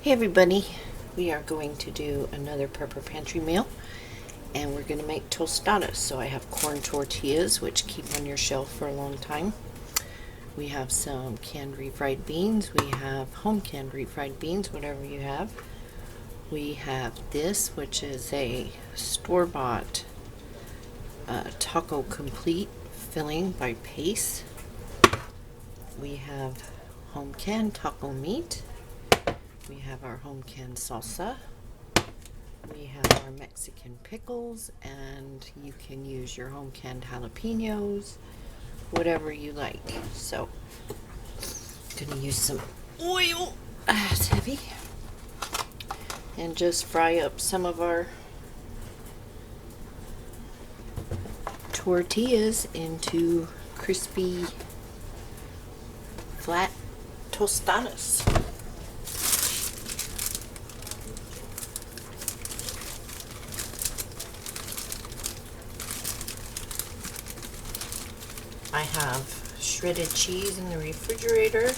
Hey everybody, we are going to do another Pepper Pantry meal, and we're going to make tostadas. So I have corn tortillas, which keep on your shelf for a long time. We have some canned refried beans. We have home canned refried beans, whatever you have. We have this, which is a store-bought taco complete filling by Pace. We have home canned taco meat. We have our home canned salsa. We have our Mexican pickles, and you can use your home canned jalapenos, whatever you like. So, I'm gonna use some oil. It's heavy. And just fry up some of our tortillas into crispy, flat tostadas. I have shredded cheese in the refrigerator,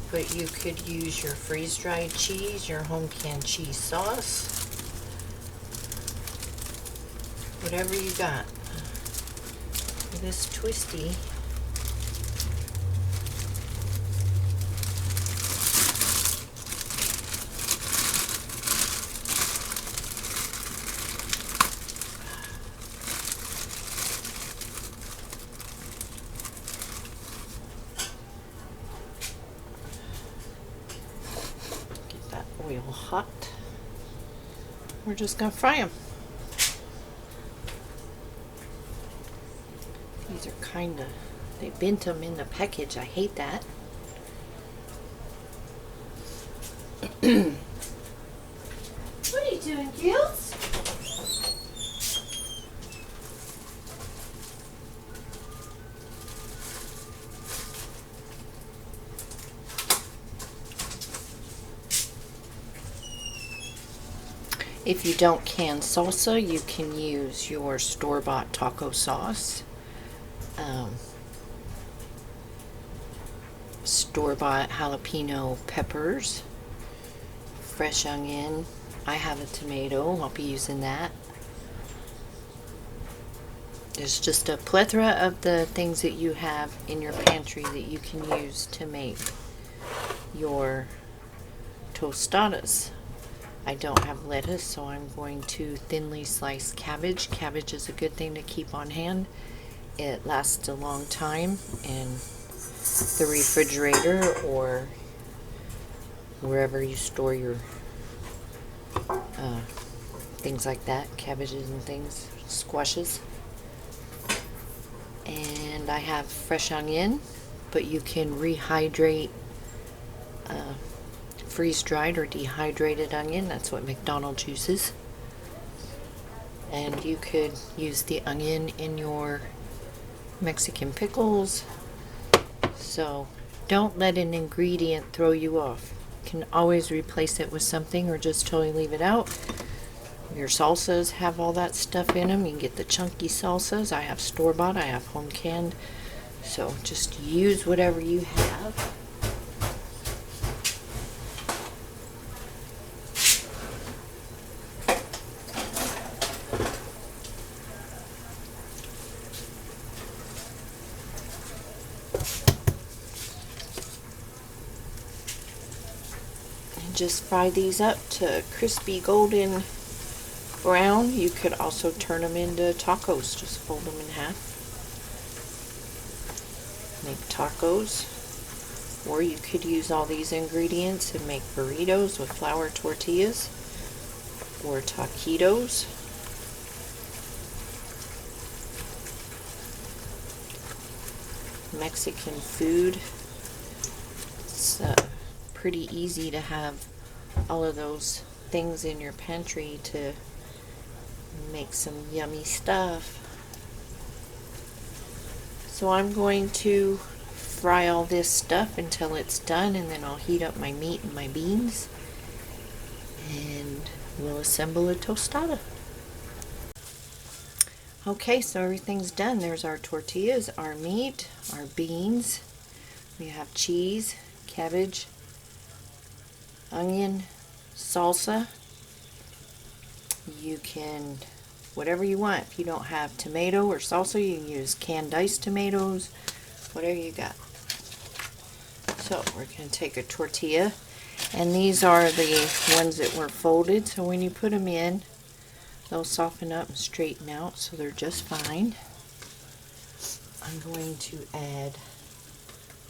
but you could use your freeze-dried cheese, your home canned cheese sauce, whatever you got. This twisty oil hot. We're just gonna fry them. These are kinda, they bent them in the package. I hate that. What are you doing, Gills? If you don't can salsa, you can use your store-bought taco sauce, store-bought jalapeno peppers, fresh onion. I have a tomato. I'll be using that. There's just a plethora of the things that you have in your pantry that you can use to make your tostadas. I don't have lettuce, so I'm going to thinly slice cabbage. Cabbage is a good thing to keep on hand. It lasts a long time in the refrigerator or wherever you store your things like that, cabbages and things, squashes. And I have fresh onion, but you can rehydrate freeze-dried or dehydrated onion. That's what McDonald's uses. And you could use the onion in your Mexican pickles. So don't let an ingredient throw you off. You can always replace it with something or just totally leave it out. Your salsas have all that stuff in them. You can get the chunky salsas. I have store-bought, I have home canned. So just use whatever you have. Just fry these up to crispy golden brown. You could also turn them into tacos. Just fold them in half. Make tacos. Or you could use all these ingredients and make burritos with flour tortillas or taquitos. Mexican food. It's pretty easy to have all of those things in your pantry to make some yummy stuff. So I'm going to fry all this stuff until it's done, and then I'll heat up my meat and my beans, and we'll assemble a tostada. Okay, so everything's done. There's our tortillas, our meat, our beans. We have cheese, cabbage, onion salsa. You can, whatever you want. If you don't have tomato or salsa, you can use canned diced tomatoes, whatever you got. So we're going to take a tortilla, and these are the ones that were folded, so when you put them in, they'll soften up and straighten out, so they're just fine. I'm going to add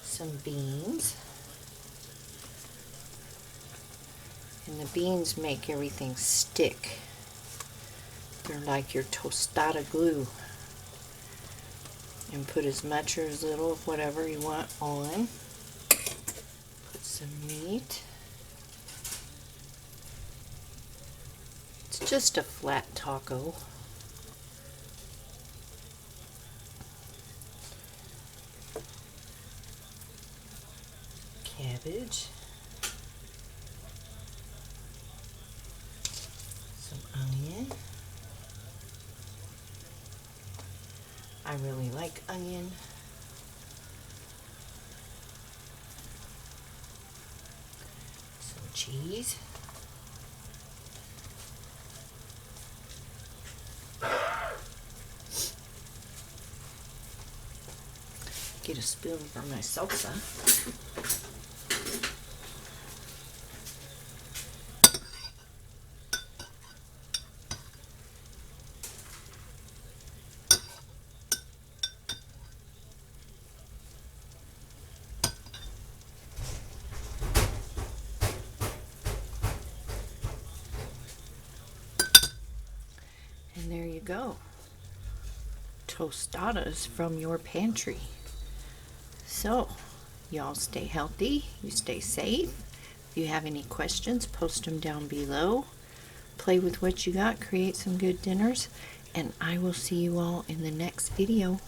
some beans. And the beans make everything stick. They're like your tostada glue. And put as much or as little of whatever you want on. Put some meat. It's just a flat taco. Cabbage. Some onion. I really like onion. Some cheese. Get a spoon for my salsa. And there you go. Tostadas from your pantry. So, y'all stay healthy, you stay safe. If you have any questions, post them down below. Play with what you got, create some good dinners, and I will see you all in the next video.